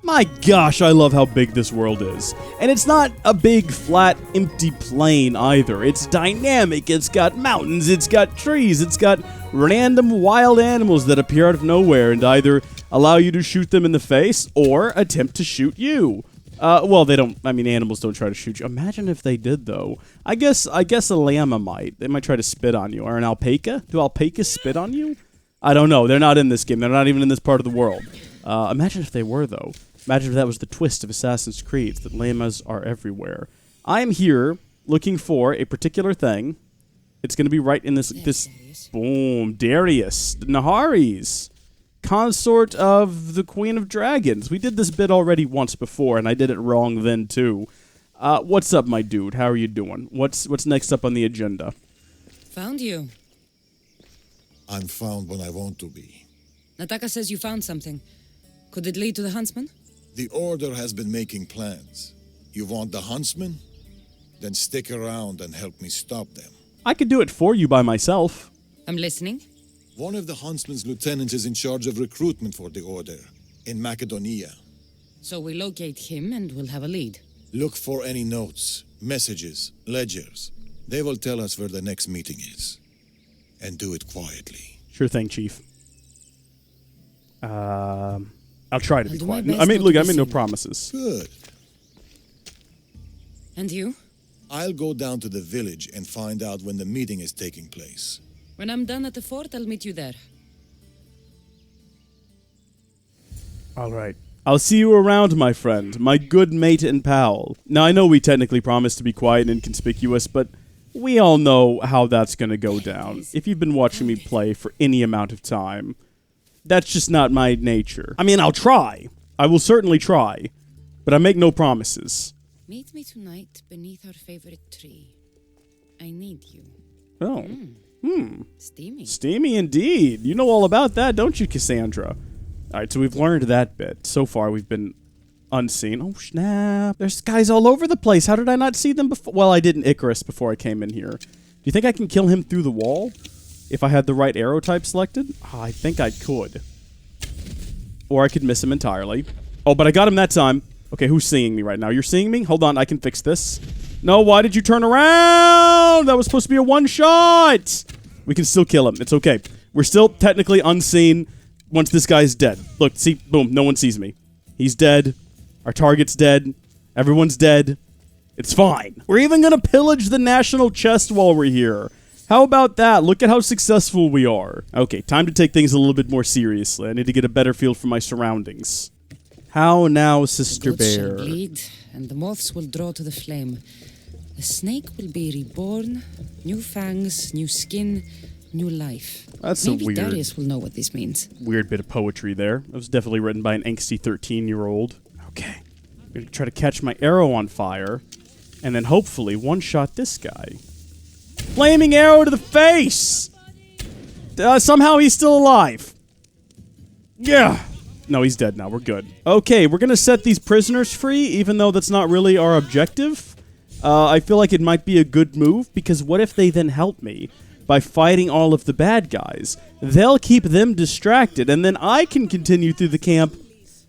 My gosh, I love how big this world is. And it's not a big, flat, empty plain either. It's dynamic, it's got mountains, it's got trees, it's got random wild animals that appear out of nowhere and either allow you to shoot them in the face or attempt to shoot you. Well, they don't, animals don't try to shoot you. Imagine if they did, though. I guess a llama might. They might try to spit on you. Or an alpaca? Do alpacas spit on you? I don't know. They're not in this game. They're not even in this part of the world. Imagine if they were, though. Imagine if that was the twist of Assassin's Creed, that llamas are everywhere. I am here looking for a particular thing. It's going to be right in this... Boom. Darius. Naharis. Consort of the Queen of Dragons. We did this bit already once before, and I did it wrong then, too. What's up, my dude? How are you doing? What's next up on the agenda? Found you. I'm found when I want to be. Nataka says you found something. Could it lead to the huntsman? The Order has been making plans. You want the huntsman? Then stick around and help me stop them. I could do it for you by myself. I'm listening. One of the huntsman's lieutenants is in charge of recruitment for the Order, in Macedonia. So we locate him and we'll have a lead. Look for any notes, messages, ledgers. They will tell us where the next meeting is. And do it quietly. Sure thing, Chief. I'll try to be quiet. Look, I made no promises. Good. And you? I'll go down to the village and find out when the meeting is taking place. When I'm done at the fort, I'll meet you there. All right. I'll see you around, my friend, my good mate and pal. Now, I know we technically promised to be quiet and inconspicuous, but we all know how that's going to go down. If you've been watching me play for any amount of time, that's just not my nature. I'll try. I will certainly try, but I make no promises. Meet me tonight beneath our favorite tree. I need you. Oh. Steamy. Steamy indeed. You know all about that, don't you, Kassandra? Alright, so we've learned that bit. So far, we've been unseen. Oh, snap. There's guys all over the place. How did I not see them before? Well, I did an Icarus before I came in here. Do you think I can kill him through the wall? If I had the right arrow type selected? Oh, I think I could. Or I could miss him entirely. Oh, but I got him that time. Okay, who's seeing me right now? You're seeing me? Hold on, I can fix this. No, why did you turn around? That was supposed to be a one-shot. We can still kill him. It's okay. We're still technically unseen once this guy's dead. Look, see? Boom. No one sees me. He's dead. Our target's dead. Everyone's dead. It's fine. We're even going to pillage the national chest while we're here. How about that? Look at how successful we are. Okay, time to take things a little bit more seriously. I need to get a better feel for my surroundings. How now, Sister The goats Bear? shall bleed, and the moths will draw to the flame. The snake will be reborn, new fangs, new skin, new life. That's Maybe a weird, Darius will know what this means. weird bit of poetry there. That was definitely written by an angsty 13-year-old. Okay. I'm going to try to catch my arrow on fire, and then hopefully one-shot this guy. Flaming arrow to the face! Somehow he's still alive. Yeah. No, he's dead now. We're good. Okay, we're going to set these prisoners free, even though that's not really our objective. I feel like it might be a good move, because what if they then help me by fighting all of the bad guys? They'll keep them distracted, and then I can continue through the camp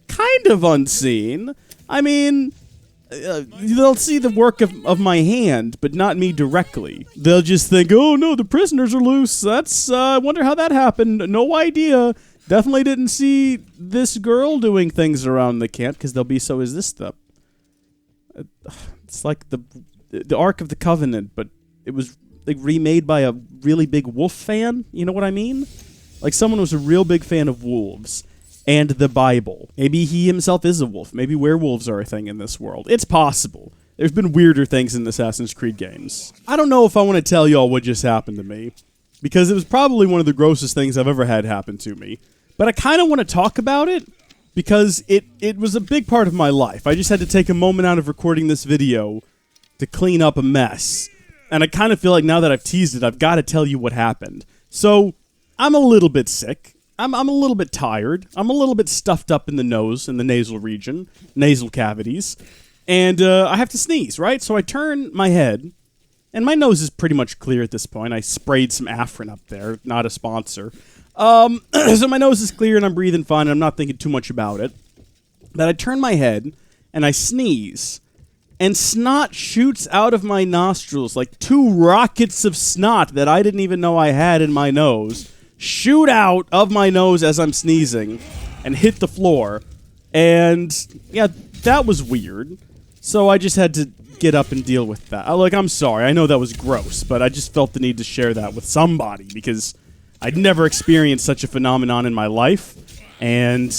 kind of unseen. They'll see the work of my hand, but not me directly. They'll just think, oh no, the prisoners are loose. I wonder how that happened. No idea. Definitely didn't see this girl doing things around the camp, because they'll be, so is this the... It's like the Ark of the Covenant, but it was like remade by a really big wolf fan. You know what I mean? Like someone was a real big fan of wolves and the Bible. Maybe he himself is a wolf. Maybe werewolves are a thing in this world. It's possible. There's been weirder things in the Assassin's Creed games. I don't know if I want to tell y'all what just happened to me, because it was probably one of the grossest things I've ever had happen to me. But I kind of want to talk about it, because it was a big part of my life. I just had to take a moment out of recording this video to clean up a mess. And I kind of feel like now that I've teased it, I've got to tell you what happened. So, I'm a little bit sick. I'm a little bit tired. I'm a little bit stuffed up in the nose, in the nasal region, nasal cavities. And I have to sneeze, right? So I turn my head, and my nose is pretty much clear at this point. I sprayed some Afrin up there, not a sponsor. So my nose is clear and I'm breathing fine and I'm not thinking too much about it. that I turn my head and I sneeze, and snot shoots out of my nostrils like 2 rockets of snot that I didn't even know I had in my nose, shoot out of my nose as I'm sneezing and hit the floor. And yeah, that was weird. So I just had to get up and deal with that. Like, I'm sorry, I know that was gross, but I just felt the need to share that with somebody because I'd never experienced such a phenomenon in my life. And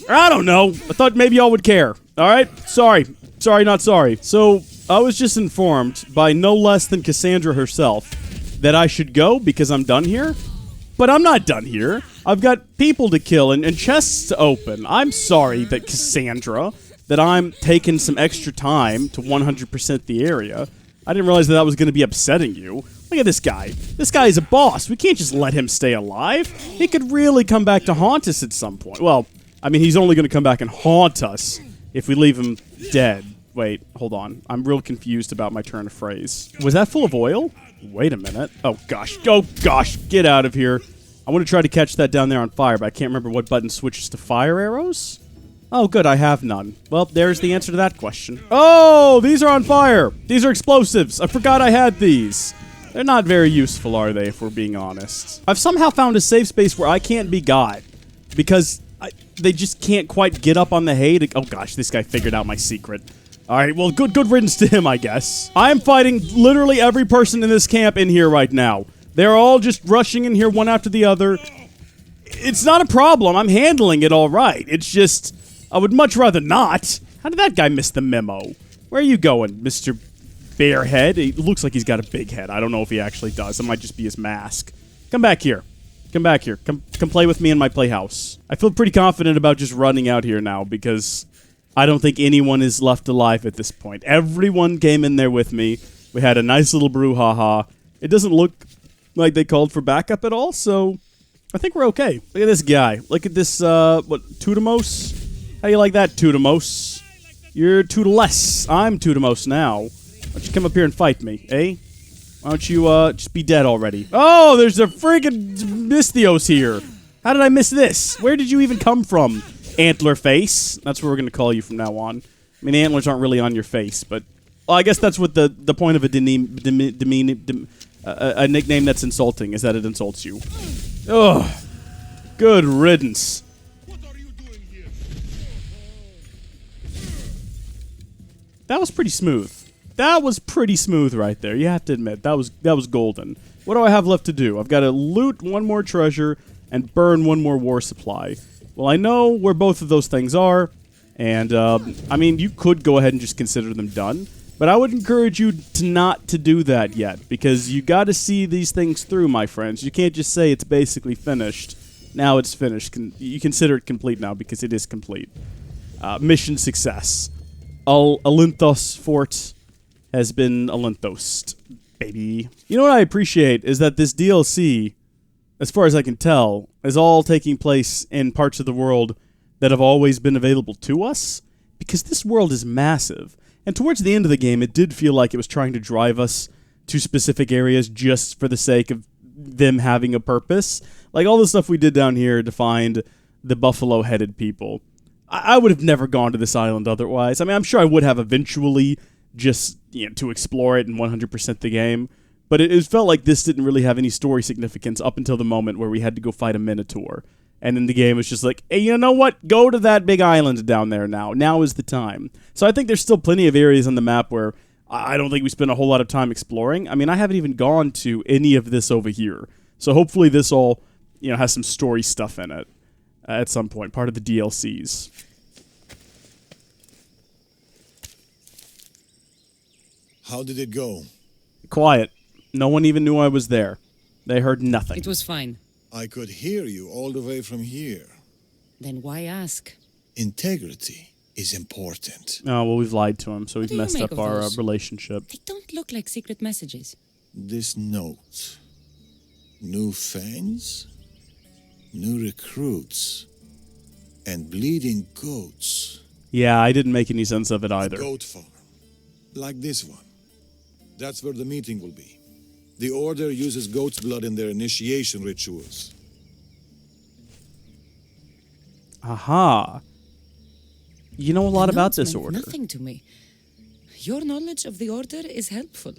I don't know, I thought maybe y'all would care. Alright? Sorry, not sorry. So, I was just informed by no less than Kassandra herself that I should go because I'm done here. But I'm not done here. I've got people to kill and chests to open. I'm sorry that Kassandra, that I'm taking some extra time to 100% the area. I didn't realize that was going to be upsetting you. Look at this guy. This guy is a boss. We can't just let him stay alive. He could really come back to haunt us at some point. Well, I mean, he's only going to come back and haunt us if we leave him dead. Wait, hold on. I'm real confused about my turn of phrase. Was that full of oil? Wait a minute. Oh, gosh. Oh, gosh. Get out of here. I want to try to catch that down there on fire, but I can't remember what button switches to fire arrows. Oh, good. I have none. Well, there's the answer to that question. Oh, these are on fire. These are explosives. I forgot I had these. They're not very useful, are they, if we're being honest? I've somehow found a safe space where I can't be got because they just can't quite get up on the hay to... Oh, gosh. This guy figured out my secret. Alright, well, good riddance to him, I guess. I am fighting literally every person in this camp in here right now. They're all just rushing in here one after the other. It's not a problem. I'm handling it all right. It's just, I would much rather not. How did that guy miss the memo? Where are you going, Mr. Bearhead? It looks like he's got a big head. I don't know if he actually does. It might just be his mask. Come back here. Come back here. Come play with me in my playhouse. I feel pretty confident about just running out here now because I don't think anyone is left alive at this point. Everyone came in there with me. We had a nice little brouhaha. It doesn't look like they called for backup at all, so I think we're okay. Look at this guy. Look at this, what, Tutamos? How do you like that, Tutamos? You're Tuteless. I'm Tutamos now. Why don't you come up here and fight me, eh? Why don't you, just be dead already? Oh, there's a freaking Mystios here. How did I miss this? Where did you even come from? Antler face. That's what we're going to call you from now on. I mean, antlers aren't really on your face, but... Well, I guess that's what the point of a nickname that's insulting, is that it insults you. Ugh. Good riddance. What are you doing here? That was pretty smooth. That was pretty smooth right there. You have to admit, that was golden. What do I have left to do? I've got to loot one more treasure and burn one more war supply. Well, I know where both of those things are, and, I mean, you could go ahead and just consider them done, but I would encourage you not to do that yet, because you gotta see these things through, my friends. You can't just say it's basically finished. Now it's finished. You consider it complete now, because it is complete. Mission success. Alinthos Fort has been Alinthosed, baby. You know what I appreciate is that this DLC, as far as I can tell, is all taking place in parts of the world that have always been available to us, because this world is massive. And towards the end of the game, it did feel like it was trying to drive us to specific areas just for the sake of them having a purpose. Like all the stuff we did down here to find the buffalo-headed people. I would have never gone to this island otherwise. I mean, I'm sure I would have eventually, just, you know, to explore it and 100% the game. But it felt like this didn't really have any story significance up until the moment where we had to go fight a Minotaur. And then the game was just like, hey, you know what? Go to that big island down there now. Now is the time. So I think there's still plenty of areas on the map where I don't think we spent a whole lot of time exploring. I mean, I haven't even gone to any of this over here. So hopefully this all, you know, has some story stuff in it at some point. Part of the DLCs. How did it go? Quiet. No one even knew I was there. They heard nothing. It was fine. I could hear you all the way from here. Then why ask? Integrity is important. Oh, well, we've lied to him, so we've do you messed make up of our those? relationship. They don't look like secret messages. This note. New fangs, new recruits, and bleeding goats. Yeah, I didn't make any sense of it either. A goat farm, like this one. That's where the meeting will be. The Order uses goat's blood in their initiation rituals. Aha. You know a lot The about notes this meant order. Nothing to me. Your knowledge of the order is helpful.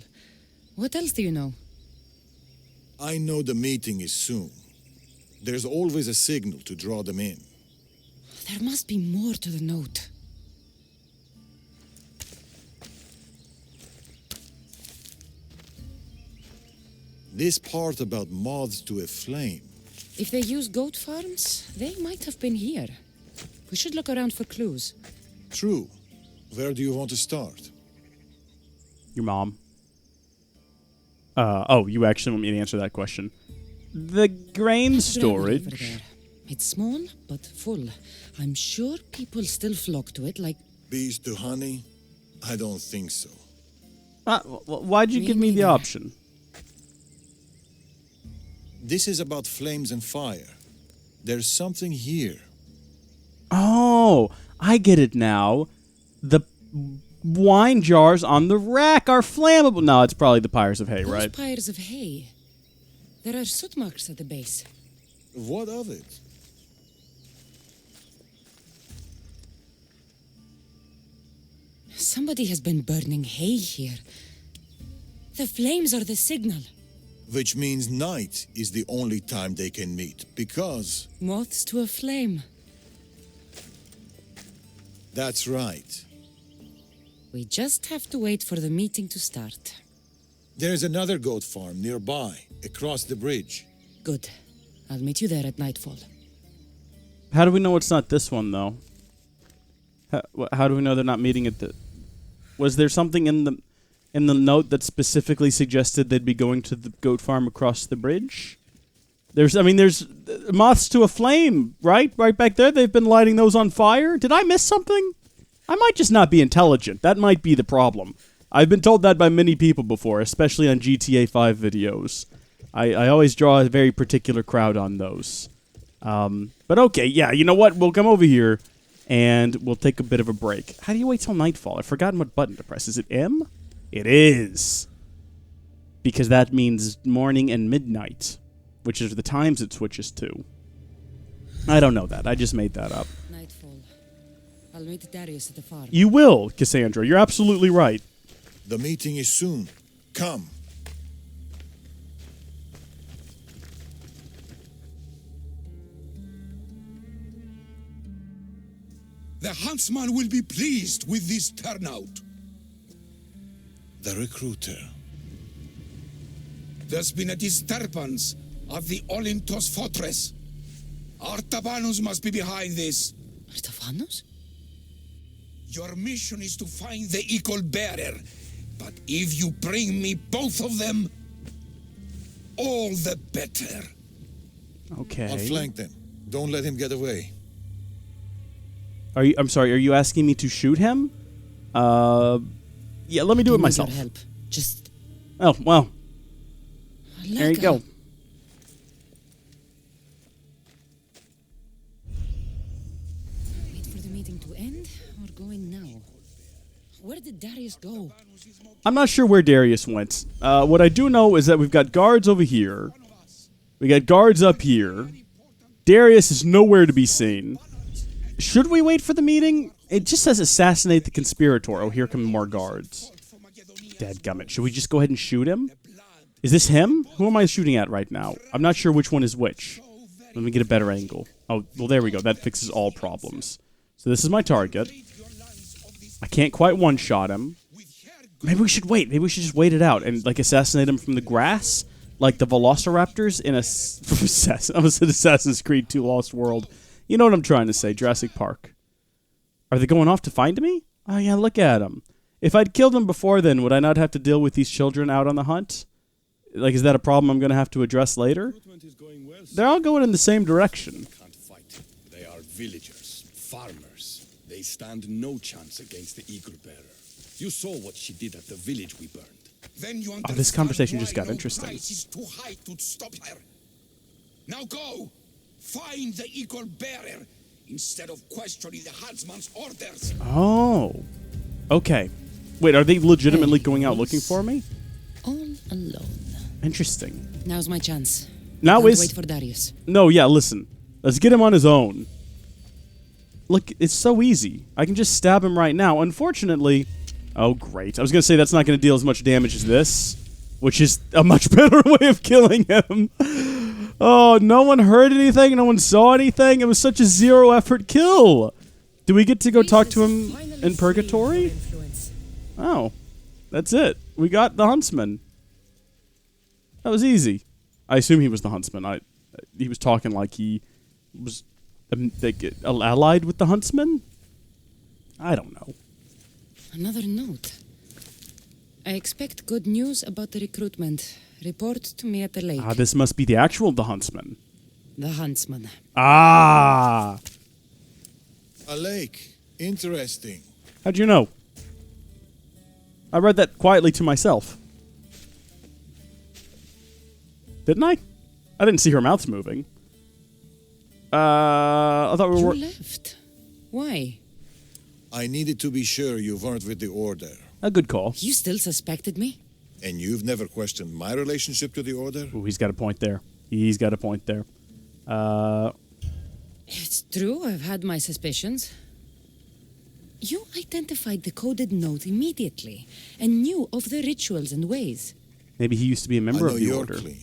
What else do you know? I know the meeting is soon. There's always a signal to draw them in. There must be more to the note. This part about moths to a flame. If they use goat farms, they might have been here. We should look around for clues. True. Where do you want to start? Your mom. Oh, you actually want me to answer that question. The grain Over storage. there. It's small, but full. I'm sure people still flock to it like... Bees to honey? I don't think so. Why'd you Me give me the neither. option? This is about flames and fire. There's something here. Oh, I get it now. The wine jars on the rack are flammable. No, it's probably the pyres of hay, Those right? pyres of hay. There are soot marks at the base. What of it? Somebody has been burning hay here. The flames are the signal. Which means night is the only time they can meet, because... Moths to a flame. That's right. We just have to wait for the meeting to start. There's another goat farm nearby, across the bridge. Good. I'll meet you there at nightfall. How do we know it's not this one, though? How do we know they're not meeting at the... Was there something in the note that specifically suggested they'd be going to the goat farm across the bridge? There's moths to a flame, right? Right back there. They've been lighting those on fire. Did I miss something? I might just not be intelligent. That might be the problem. I've been told that by many people before, especially on GTA 5 videos. I always draw a very particular crowd on those. But okay, yeah, you know what? We'll come over here, and we'll take a bit of a break. How do you wait till nightfall? I've forgotten what button to press. Is it M? It is. Because that means morning and midnight, which is the times it switches to. I don't know that. I just made that up. Nightfall. I'll meet Darius at the farm. You will, Kassandra. You're absolutely right. The meeting is soon. Come. The huntsman will be pleased with this turnout. The recruiter. There's been a disturbance at the Olintos fortress. Artabanus must be behind this. Artabanus? Your mission is to find the equal bearer. But if you bring me both of them, all the better. Okay. I'll flank them. Don't let him get away. I'm sorry, are you asking me to shoot him? Yeah, let me do it Don't need myself. your help. Just Oh, well, there you Alaka. go. Wait for the meeting to end or go in now? Where did Darius go? I'm not sure where Darius went. What I do know is that we've got guards over here. We got guards up here. Darius is nowhere to be seen. Should we wait for the meeting? It just says assassinate the conspirator. Oh, here come more guards. Dadgummit. Should we just go ahead and shoot him? Is this him? Who am I shooting at right now? I'm not sure which one is which. Let me get a better angle. Oh, well, there we go. That fixes all problems. So this is my target. I can't quite one-shot him. Maybe we should wait. Maybe we should just wait it out and, like, assassinate him from the grass? Like the Velociraptors in Assassin's Creed 2 Lost World. You know what I'm trying to say, Jurassic Park. Are they going off to find me? Oh, yeah, look at them. If I'd killed them before then, would I not have to deal with these children out on the hunt? Like, is that a problem I'm going to have to address later? They're all going in the same direction. Can't fight. They are villagers, farmers. They stand no chance against the eagle bearer. You saw what she did at the village we burned. Then you Oh, this conversation just got no interesting. price is too high to stop her. Now go! Find the equal bearer instead of questioning the huntsman's orders. Oh. Okay. Wait, are they legitimately going out looking for me? All alone. Interesting. Now's my chance. Now Can't is... wait for Darius. No, yeah, listen. Let's get him on his own. Look, it's so easy. I can just stab him right now. Unfortunately... Oh, great. I was going to say that's not going to deal as much damage as this, which is a much better way of killing him. Oh, no one heard anything? No one saw anything? It was such a zero-effort kill. Do we get to go talk to him in Purgatory? Oh, that's it. We got the Huntsman. That was easy. I assume he was the Huntsman. He was talking like he was allied with the Huntsman? I don't know. Another note. I expect good news about the recruitment. Report to me at the lake. Ah, this must be the actual The Huntsman. The Huntsman. Ah! A lake. Interesting. How'd you know? I read that quietly to myself. Didn't I? I didn't see her mouths moving. I thought we were... You left. Why? I needed to be sure you weren't with the Order. A good call. You still suspected me? And you've never questioned my relationship to the Order? Ooh, he's got a point there. He's got a point there. It's true, I've had my suspicions. You identified the coded note immediately and knew of the rituals and ways. Maybe he used to be a member I know of the you're Order. clean,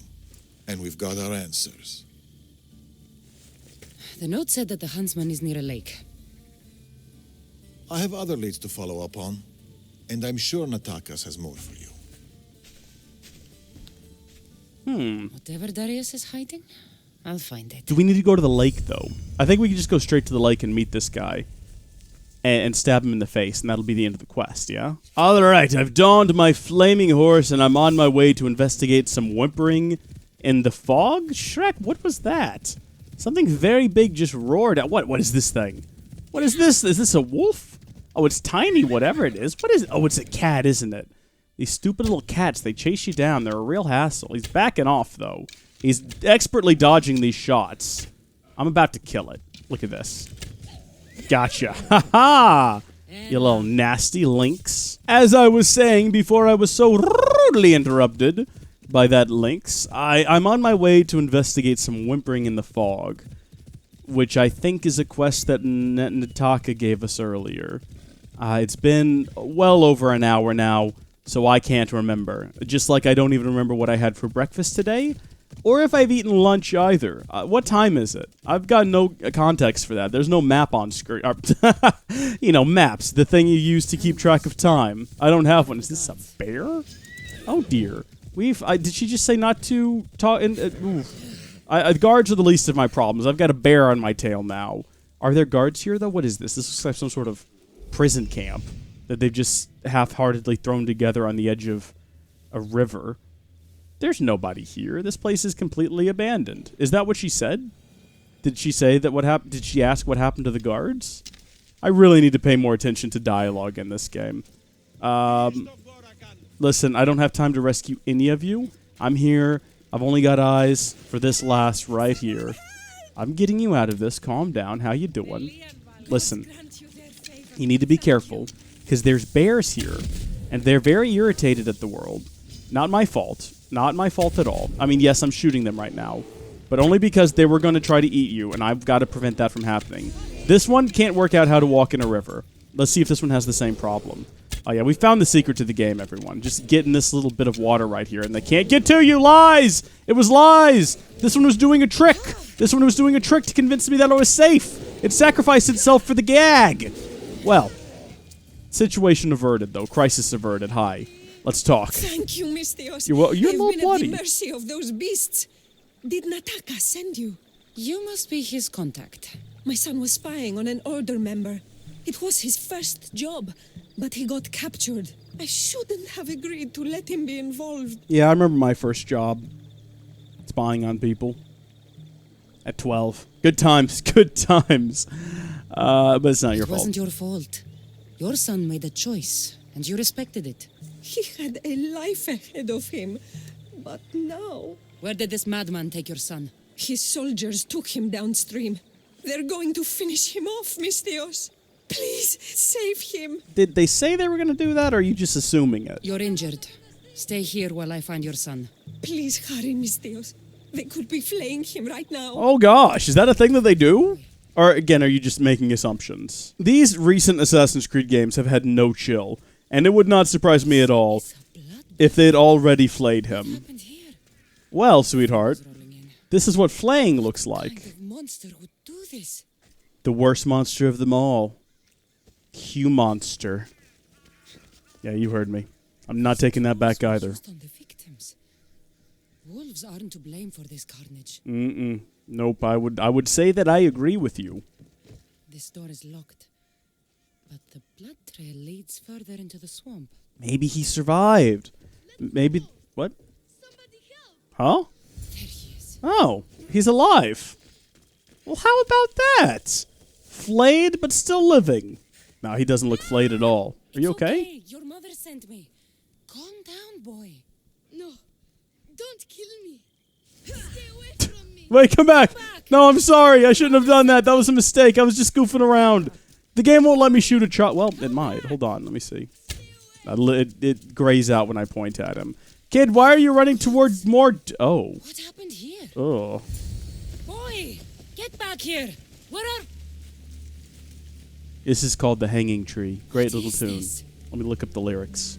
and we've got our answers. The note said that the huntsman is near a lake. I have other leads to follow up on, and I'm sure Natakas has more for you. Whatever Darius is hiding, I'll find it. Do we need to go to the lake, though? I think we can just go straight to the lake and meet this guy. And stab him in the face, and that'll be the end of the quest, yeah? Alright, I've donned my flaming horse, and I'm on my way to investigate some whimpering in the fog? Shrek, what was that? Something very big just roared out. What is this thing? What is this? Is this a wolf? Oh, it's tiny, whatever it is. What is it? Oh, it's a cat, isn't it? These stupid little cats, they chase you down. They're a real hassle. He's backing off, though. He's expertly dodging these shots. I'm about to kill it. Look at this. Gotcha. Ha-ha! You little nasty lynx. As I was saying before I was so rudely interrupted by that lynx, I'm on my way to investigate some whimpering in the fog, which I think is a quest that Nataka gave us earlier. It's been well over an hour now, so I can't remember. Just like I don't even remember what I had for breakfast today, or if I've eaten lunch either. What time is it? I've got no context for that. There's no map on screen. You know, maps, the thing you use to keep track of time. I don't have one. Is this a bear? Oh dear. Did she just say not to talk? Guards are the least of my problems. I've got a bear on my tail now. Are there guards here, though? What is this? This looks like some sort of prison camp that they've just half-heartedly thrown together on the edge of a river. There's nobody here. This place is completely abandoned. Is that what she said? Did she say that what happened? Did she ask what happened to the guards? I really need to pay more attention to dialogue in this game. Listen, I don't have time to rescue any of you. I'm here. I've only got eyes for this lass right here. I'm getting you out of this. Calm down. How you doing? Listen, you need to be careful, because there's bears here, and they're very irritated at the world. Not my fault. Not my fault at all. I mean, yes, I'm shooting them right now, but only because they were going to try to eat you, and I've got to prevent that from happening. This one can't work out how to walk in a river. Let's see if this one has the same problem. Oh yeah, we found the secret to the game, everyone. Just get in this little bit of water right here, and they can't get to you! Lies! It was lies! This one was doing a trick! This one was doing a trick to convince me that I was safe! It sacrificed itself for the gag! Well, situation averted, though. Crisis averted. Hi. Let's talk. Thank you, Mistios. You're a I've little been bloody. at the mercy of those beasts. Did Nataka send you? You must be his contact. My son was spying on an Order member. It was his first job, but he got captured. I shouldn't have agreed to let him be involved. Yeah, I remember my first job. Spying on people. At 12. Good times. Good times. But it's not your It fault. wasn't your fault. Your son made a choice, and you respected it. He had a life ahead of him, but now... Where did this madman take your son? His soldiers took him downstream. They're going to finish him off, Mistios. Please, save him. Did they say they were going to do that, or are you just assuming it? You're injured. Stay here while I find your son. Please hurry, Mistios. They could be flaying him right now. Oh gosh, is that a thing that they do? Or, again, are you just making assumptions? These recent Assassin's Creed games have had no chill, and it would not surprise me at all if they'd already flayed him. Happened here? Well, sweetheart, Rolling in. this is what flaying looks What like. kind of monster would do this? The worst monster of them all. Q-monster. Yeah, you heard me. I'm not taking that back either. Just on the victims. Wolves aren't to blame for this carnage. Nope, I would say that I agree with you. This door is locked, but the blood trail leads further into the swamp. Maybe he survived. Maybe... What? Huh? There he is. Oh, he's alive. Well, how about that? Flayed, but still living. No, he doesn't look flayed at all. Are you It's okay? Your mother sent me. Calm down, boy. No, don't kill me. Stay away from me. Wait, come back. No, I'm sorry. I shouldn't have done that. That was a mistake. I was just goofing around. The game won't let me shoot a child. Well, it might. Hold on. Let me see. It grays out when I point at him. Kid, why are you running toward more... Oh. What happened here? Oh. Boy, get back here. Where are... This is called The Hanging Tree. Great What little is tune. this? Let me look up the lyrics.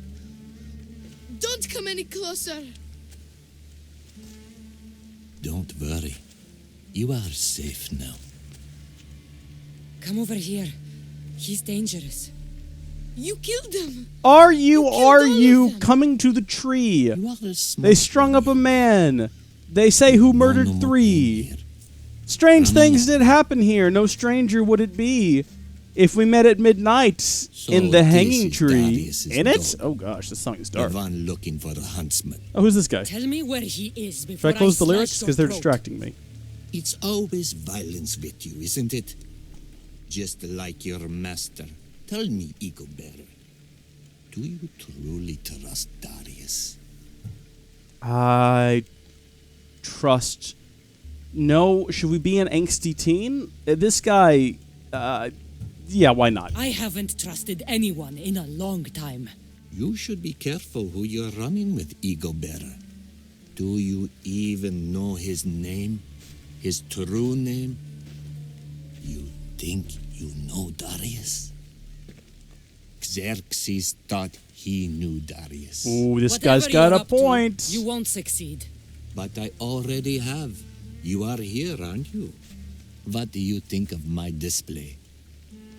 Don't come any closer. Don't worry. You are safe now. Come over here. He's dangerous. You killed them. Are you all of them. coming to the tree? You are a smart They strung up a man. They say who murdered No more 3. here. Strange No things did happen here. No stranger would it be if we met at midnight in the this hanging is tree. Darius's In it? dog. Oh gosh, this song is The dark. one looking for a huntsman. Oh, who's this guy? Tell me where he is Should before I close the slash lyrics? your Because they're throat. distracting me. It's always violence with you, isn't it? Just like your master. Tell me, Eagle Bearer, do you truly trust Darius? I trust... No, should we be an angsty teen? This guy... yeah, why not? I haven't trusted anyone in a long time. You should be careful who you're running with, Eagle Bearer. Do you even know his name? His true name? You think you know Darius? Xerxes thought he knew Darius. Ooh, this Whatever guy's got you're a up to, point. you won't succeed. But I already have. You are here, aren't you? What do you think of my display?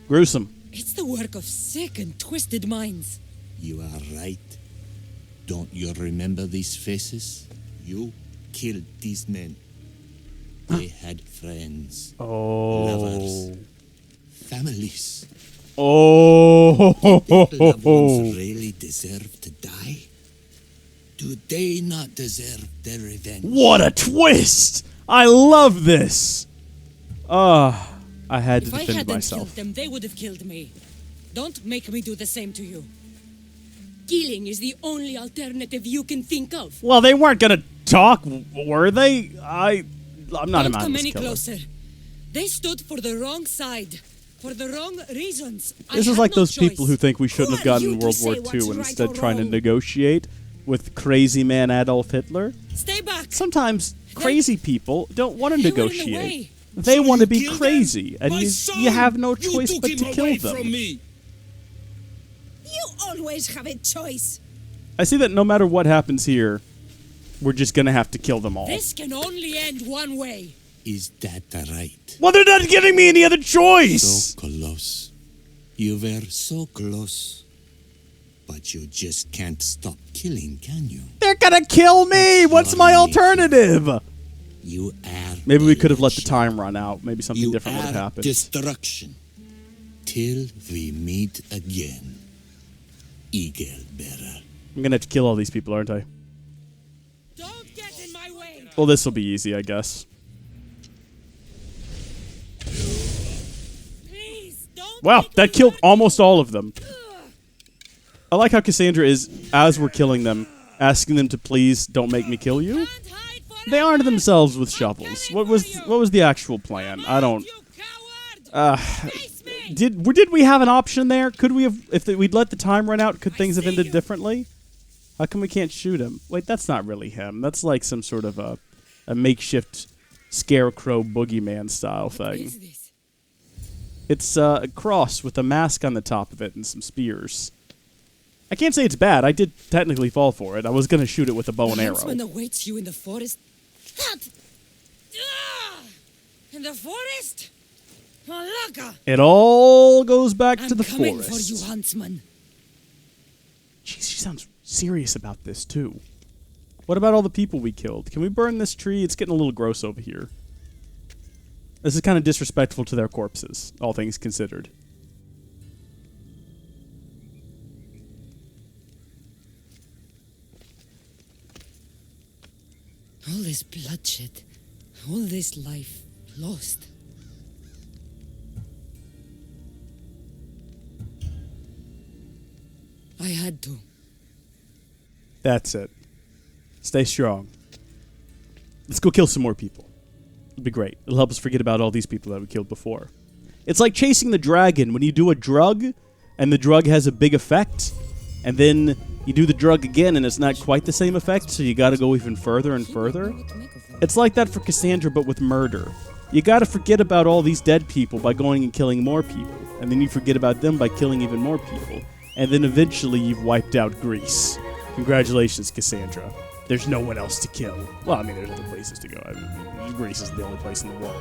Gruesome. It's the work of sick and twisted minds. You are right. Don't you remember these faces? You killed these men. They had friends, Oh. lovers, families. Oh. Loved ones really deserve to die? Do they not deserve their revenge? What a twist! I love this. I had to If I defend hadn't myself. killed them, they would have killed me. Don't make me do the same to you. Killing is the only alternative you can think of. Well, they weren't gonna talk, were they? I'm not a Don't come mindless any killer. closer. They stood for the wrong side. For the wrong reasons. This I is had like no those choice. people who think we shouldn't have Who are gotten you to World say War what's II and right instead or trying to wrong? negotiate with crazy man Adolf Hitler. Stay back. Sometimes crazy people don't want to They were in the negotiate. way. They So want to you be killed crazy, them? and My you son! have no You choice took but him to kill away them. from me. You always have a choice. I see that no matter what happens here, we're just gonna have to kill them all. This can only end one way. Is that right? Well, they're not giving me any other choice. So close. You were so close. But you just can't stop killing, can you? They're gonna kill me. What's my alternative? You are. Maybe we could have let the delusion. time run out. Maybe something You different would have are happened. destruction. Till we meet again, Eagle Bearer. I'm gonna have to kill all these people, aren't I? Don't get in my way. Well, this will be easy, I guess. Please don't. Wow, make that me killed hurt almost all of them. I like how Kassandra is, as we're killing them, asking them to please don't make me kill you. you. Can't hide forever. They armed themselves with shovels. coming What for you. was the actual plan? I don't. You coward. Face me. Did we have an option there? Could we have, if we'd let the time run out, could things have see ended you. differently? How come we can't shoot him? Wait, that's not really him. That's like some sort of a makeshift scarecrow boogeyman style What thing. is this? It's a cross with a mask on the top of it and some spears. I can't say it's bad. I did technically fall for it. I was going to shoot it with a bow and arrow. The huntsman awaits you in the forest. In the forest? Malaka! It all goes back to the coming forest. for you, huntsman. Jeez, she sounds serious about this, too. What about all the people we killed? Can we burn this tree? It's getting a little gross over here. This is kind of disrespectful to their corpses, all things considered. All this bloodshed, all this life lost. I had to. That's it. Stay strong. Let's go kill some more people. It'll be great. It'll help us forget about all these people that we killed before. It's like chasing the dragon when you do a drug, and the drug has a big effect, and then you do the drug again, and it's not quite the same effect, so you gotta go even further and further. It's like that for Kassandra, but with murder. You gotta forget about all these dead people by going and killing more people, and then you forget about them by killing even more people, and then eventually you've wiped out Greece. Congratulations, Kassandra. There's no one else to kill. Well, I mean, there's other places to go. I mean, Greece is the only place in the world.